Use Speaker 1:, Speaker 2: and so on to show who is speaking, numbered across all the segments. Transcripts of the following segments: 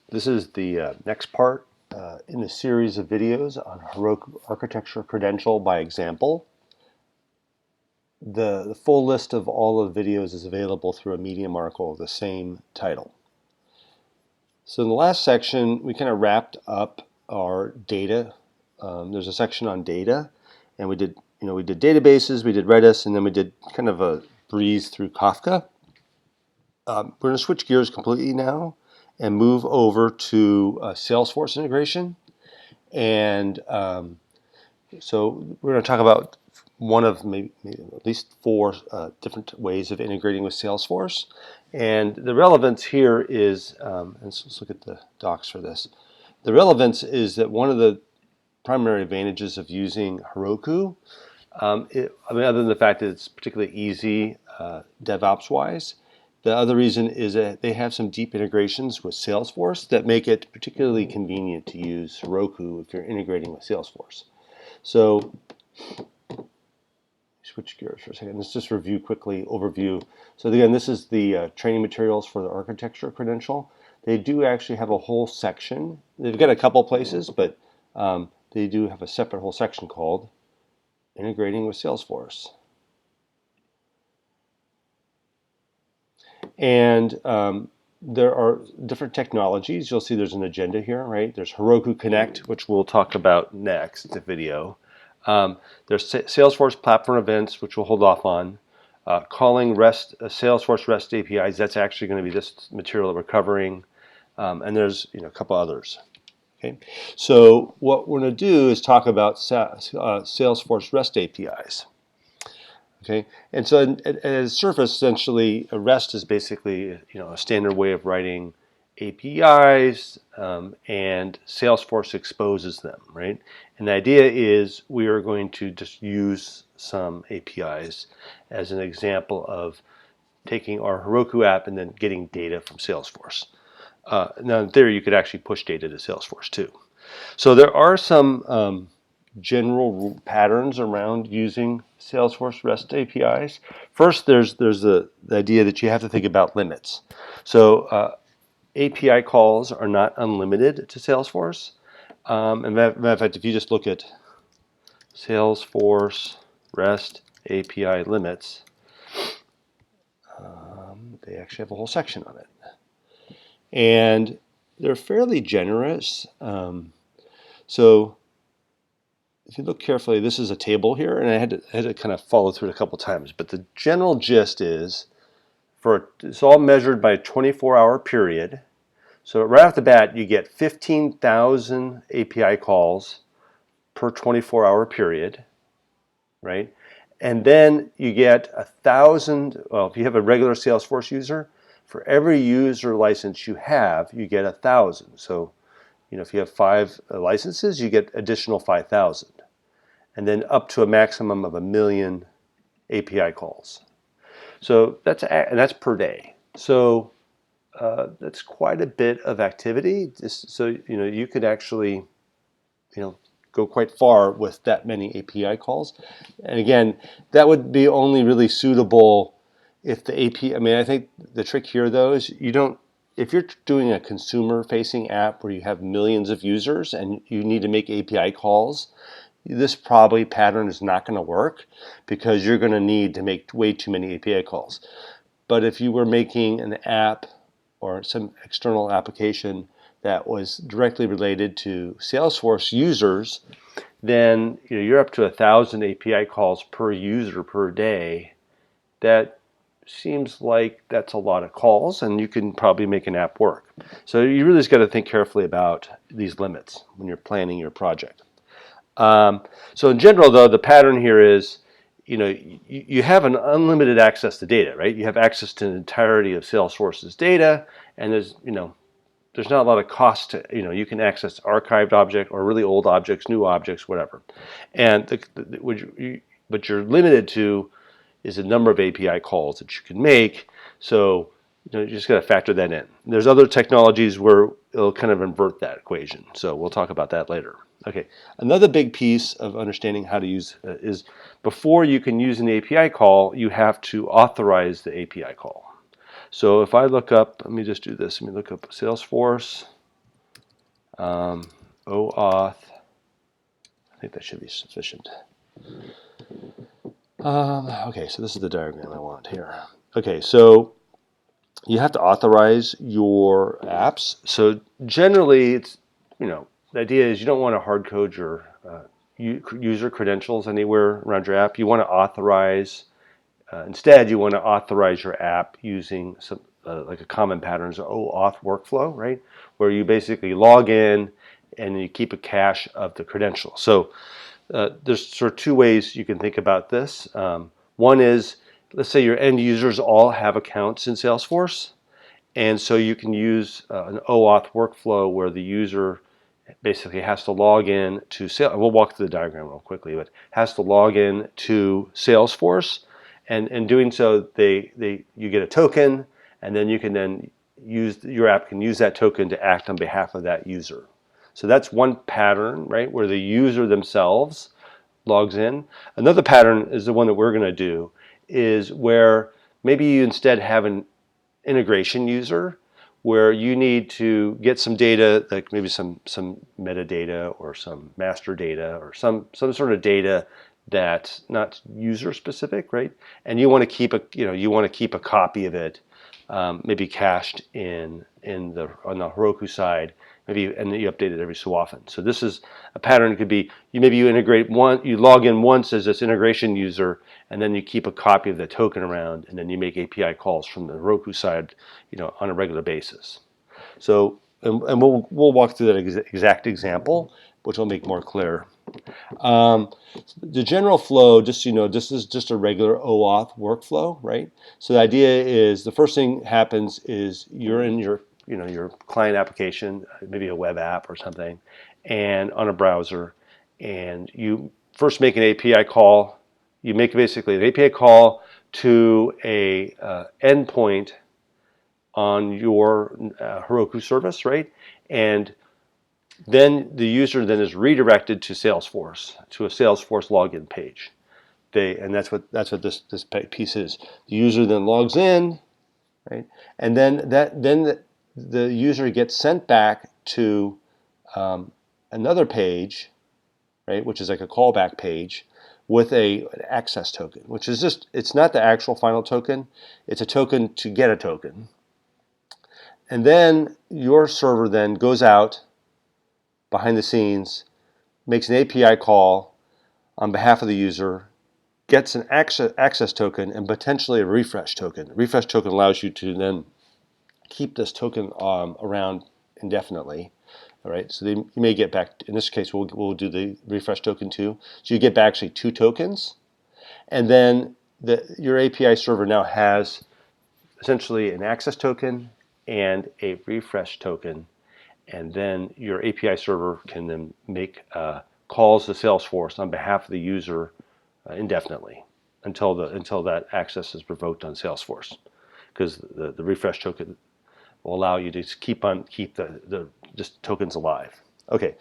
Speaker 1: This is the next part in a series of videos on Heroku Architecture Credential by example. The full list of all of the videos is available through a Medium article of the same title. So in the last section, we kind of wrapped up our data. There's a section on data, and we did databases, we did Redis, and then we did kind of a breeze through Kafka. We're going to switch gears completely now and move over to Salesforce integration. And so we're going to talk about one of maybe at least four different ways of integrating with Salesforce. And the relevance here is, let's look at the docs for this. The relevance is that one of the primary advantages of using Heroku, other than the fact that it's particularly easy DevOps-wise, the other reason is that they have some deep integrations with Salesforce that make it particularly convenient to use Heroku if you're integrating with Salesforce. So switch gears for a second. Let's just review quickly, overview. So again, this is the training materials for the architecture credential. They do actually have a whole section. They've got a couple places, but they do have a separate whole section called Integrating with Salesforce. And there are different technologies. You'll see there's an agenda here, right? There's Heroku Connect, which we'll talk about next. It's a video. There's Salesforce platform events, which we'll hold off on. Calling Salesforce REST APIs. That's actually going to be this material that we're covering. And there's a couple others. Okay. So what we're going to do is talk about Salesforce REST APIs. Okay, and so at a surface, essentially, a REST is basically a standard way of writing APIs, and Salesforce exposes them, right? And the idea is we are going to just use some APIs as an example of taking our Heroku app and then getting data from Salesforce. Now, in theory, you could actually push data to Salesforce too. So there are some general patterns around using Salesforce REST APIs. First, there's the idea that you have to think about limits. So API calls are not unlimited to Salesforce. And matter of fact, if you just look at Salesforce REST API limits, they actually have a whole section on it. And they're fairly generous. So if you look carefully, this is a table here, and I had to kind of follow through it a couple times. But the general gist is, it's all measured by a 24-hour period. So right off the bat, you get 15,000 API calls per 24-hour period, right? And then you get 1,000. Well, if you have a regular Salesforce user, for every user license you have, you get 1,000. So, if you have 5 licenses, you get additional 5,000. And then up to a maximum of 1 million API calls. So that's per day. So that's quite a bit of activity. So you could actually go quite far with that many API calls. And again, that would be only really suitable if the API. I think the trick here though is if you're doing a consumer-facing app where you have millions of users and you need to make API calls, this probably pattern is not going to work because you're going to need to make way too many API calls. But if you were making an app or some external application that was directly related to Salesforce users, then you're up to 1,000 API calls per user per day. That seems like that's a lot of calls, and you can probably make an app work. So you really just got to think carefully about these limits when you're planning your project. So in general, though, the pattern here is, you have an unlimited access to data, right? You have access to the entirety of Salesforce's data, and there's not a lot of cost to, you can access archived object or really old objects, new objects, whatever. And what you're limited to is the number of API calls that you can make. So you just got to factor that in. There's other technologies where it'll kind of invert that equation. So we'll talk about that later. Okay, another big piece of understanding how to use is before you can use an API call, you have to authorize the API call. So if I look up, let me just do this. Let me look up Salesforce OAuth. I think that should be sufficient. Okay, so this is the diagram I want here. Okay, so you have to authorize your apps. So generally, it's, the idea is you don't want to hard code your user credentials anywhere around your app. You want to authorize. Instead, you want to authorize your app using some like a common pattern is Oauth Workflow, right? Where you basically log in and you keep a cache of the credentials. So there's sort of two ways you can think about this. One is, let's say your end users all have accounts in Salesforce, and so you can use an OAuth workflow where the user basically has to log in to we'll walk through the diagram real quickly, but has to log in to Salesforce, and in doing so, you get a token, and then you can then your app can use that token to act on behalf of that user. So that's one pattern, right, where the user themselves logs in. Another pattern is the one that we're going to do, is where maybe you instead have an integration user where you need to get some data, like maybe some metadata or some master data or some sort of data that's not user specific, right? And you want to keep a copy of it, maybe cached on the Heroku side, maybe, and you update it every so often. So this is a pattern. It could be you log in once as this integration user, and then you keep a copy of the token around, and then you make API calls from the Heroku side, on a regular basis. So, and we'll walk through that exact example, which will make more clear. The general flow, just so you know, this is just a regular OAuth workflow, right? So the idea is the first thing happens is you're in your client application, maybe a web app or something, and on a browser, and you first make an API call. You make basically an API call to a endpoint on your Heroku service, right? And then the user then is redirected to Salesforce, to a Salesforce login page. And that's what this piece is. The user then logs in, right? And then the user gets sent back to another page, right, which is like a callback page with an access token, which is it's not the actual final token, it's a token to get a token. And then your server then goes out behind the scenes, makes an API call on behalf of the user, gets an access token and potentially a refresh token. A refresh token allows you to then keep this token around indefinitely. All right, so you may get back, in this case, we'll do the refresh token too. So you get back actually 2 tokens. And then your API server now has essentially an access token and a refresh token. And then your API server can then make calls to Salesforce on behalf of the user indefinitely until that access is revoked on Salesforce, because the refresh token will allow you to keep the just tokens alive. Okay.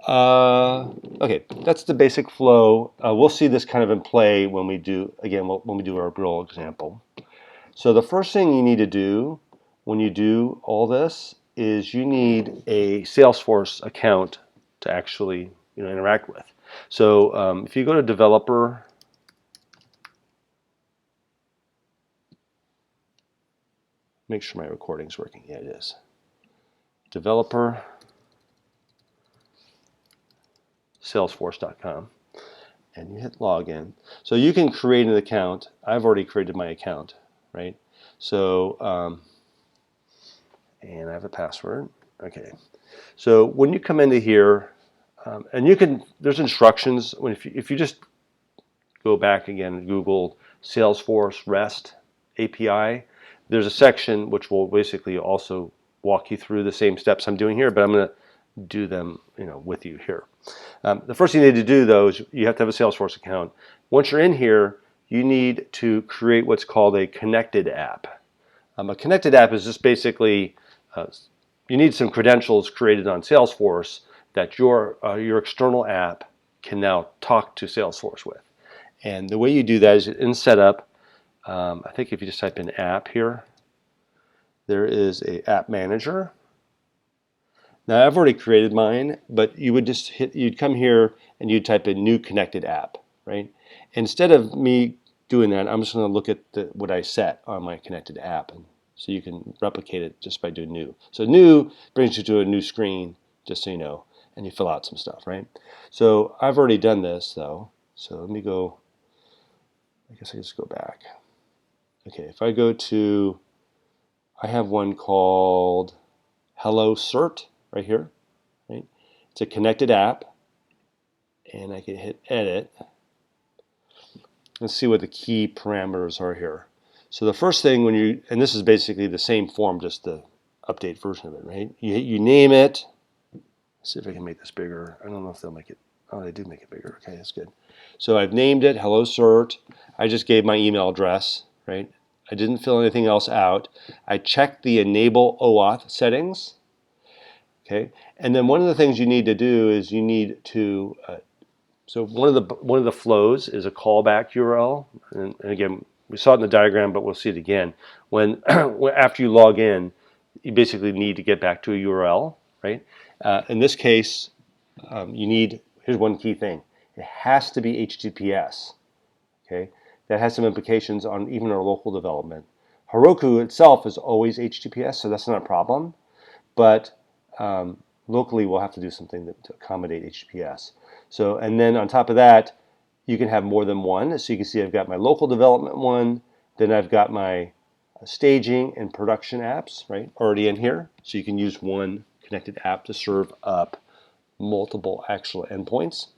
Speaker 1: Okay, that's the basic flow. We'll see this kind of in play when we do our real example. So the first thing you need to do when you do all this is you need a Salesforce account to actually interact with. So if you go to developer, make sure my recording's working. Yeah, it is. Developer, salesforce.com, and you hit login. So you can create an account. I've already created my account, right? So, and I have a password. Okay. So when you come into here, and there's instructions. If you just go back again and Google Salesforce REST API, there's a section which will basically also walk you through the same steps I'm doing here, but I'm going to do them with you here. The first thing you need to do, though, is you have to have a Salesforce account. Once you're in here, you need to create what's called a connected app. A connected app is just basically you need some credentials created on Salesforce that your external app can now talk to Salesforce with. And the way you do that is in setup. I think if you just type in app here, there is a app manager. Now I've already created mine, but you would just you'd come here and you'd type in new connected app, right? Instead of me doing that, I'm just going to look at what I set on my connected app, and so you can replicate it just by doing new. So new brings you to a new screen, just so you know, and you fill out some stuff, right? So I've already done this though, so let me go, I guess I just go back. Okay, if I go to, I have one called Hello Cert right here, right? It's a connected app, and I can hit edit. Let's see what the key parameters are here. So the first thing when you, and this is basically the same form, just the update version of it, right? You name it. Let's see if I can make this bigger. I don't know if they'll make it. Oh, they do make it bigger. Okay, that's good. So I've named it Hello Cert. I just gave my email address, right? I didn't fill anything else out. I checked the enable OAuth settings. Okay, and then one of the things you need to do is you need to so one of the flows is a callback URL, and again we saw it in the diagram, but we'll see it again. When after you log in, you basically need to get back to a URL, right? In this case, you need, here's one key thing: it has to be HTTPS. Okay, that has some implications on even our local development. Heroku itself is always HTTPS, so that's not a problem, but locally we'll have to do something to accommodate HTTPS. So, and then on top of that, you can have more than one. So you can see I've got my local development one, then I've got my staging and production apps, right, already in here. So you can use one connected app to serve up multiple actual endpoints.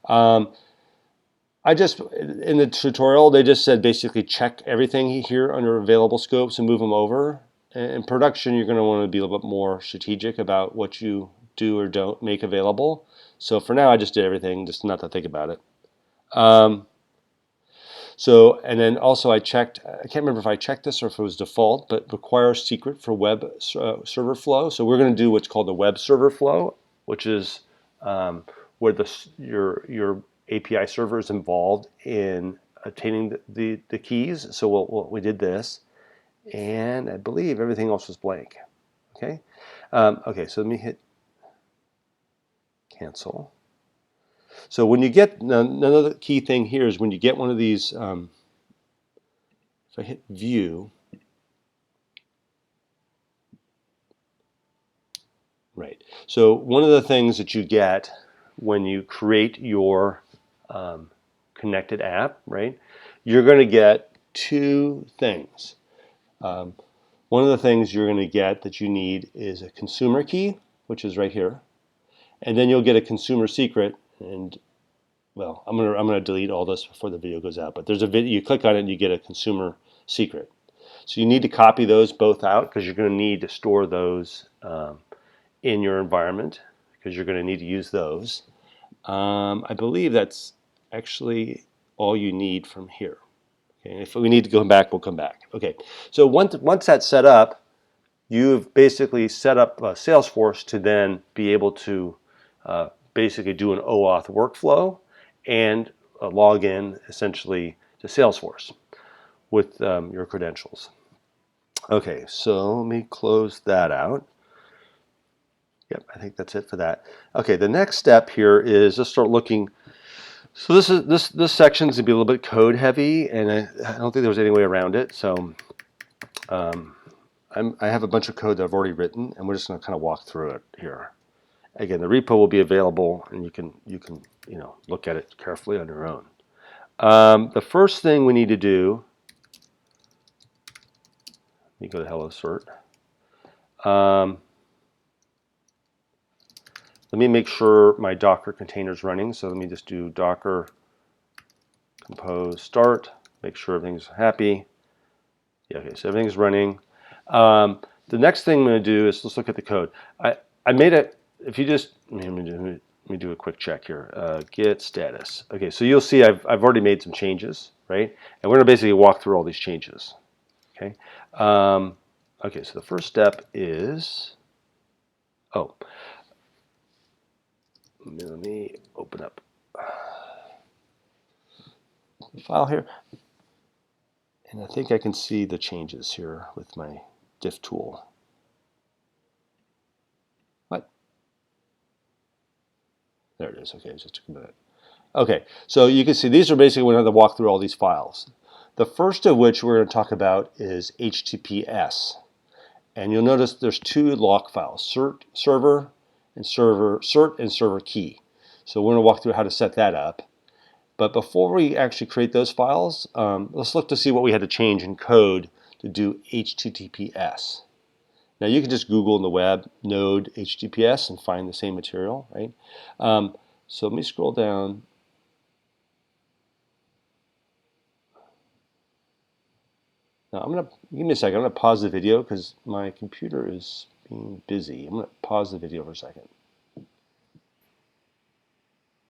Speaker 1: I just, in the tutorial, they just said basically check everything here under available scopes and move them over. In production, you're going to want to be a little bit more strategic about what you do or don't make available. So for now, I just did everything, just not to think about it. So, and then also I checked, I can't remember if I checked this or if it was default, but requires secret for web server flow. So we're going to do what's called the web server flow, which is where your API server is involved in obtaining the keys. So we did this, and I believe everything else was blank. Okay, okay. So let me hit cancel. So when you get, another key thing here is when you get one of these, if I hit view, right. So one of the things that you get when you create your connected app, right, you're going to get two things. One of the things you're going to get that you need is a consumer key, which is right here, and then you'll get a consumer secret. And well, I'm gonna delete all this before the video goes out. But there's a video. You click on it, and you get a consumer secret. So you need to copy those both out because you're going to need to store those in your environment because you're going to need to use those. I believe that's actually all you need from here. Okay, if we need to go back, we'll come back. Okay, so once that's set up, you've basically set up Salesforce to then be able to basically do an OAuth workflow and log in essentially to Salesforce with your credentials. Okay, so let me close that out. Yep, I think that's it for that. Okay, the next step here is just start looking. So this section is gonna be a little bit code heavy, and I don't think there was any way around it. So I have a bunch of code that I've already written, and we're just gonna kind of walk through it here. Again, the repo will be available, and you can look at it carefully on your own. The first thing we need to do, let me go to Hello Cert. Let me make sure my Docker container is running. So let me just do Docker compose start, make sure everything's happy. Yeah, okay, so everything's running. The next thing I'm going to do is let's look at the code. I made it, if you just, let me do a quick check here. Git status. Okay, so you'll see I've already made some changes, right? And we're going to basically walk through all these changes. Okay. Okay, so the first step is, oh, let me open up the file here. And I think I can see the changes here with my diff tool. What? There it is. Okay, it just took a minute. Okay, so you can see these are basically, we're going to walk through all these files. The first of which we're going to talk about is HTTPS. And you'll notice there's two lock files, cert and server key. So we're going to walk through how to set that up. But before we actually create those files, let's look to see what we had to change in code to do HTTPS. Now you can just Google in the web node HTTPS and find the same material, right? So let me scroll down. Now I'm gonna give me a second. I'm gonna pause the video because my computer is being busy. I'm gonna pause the video for a second.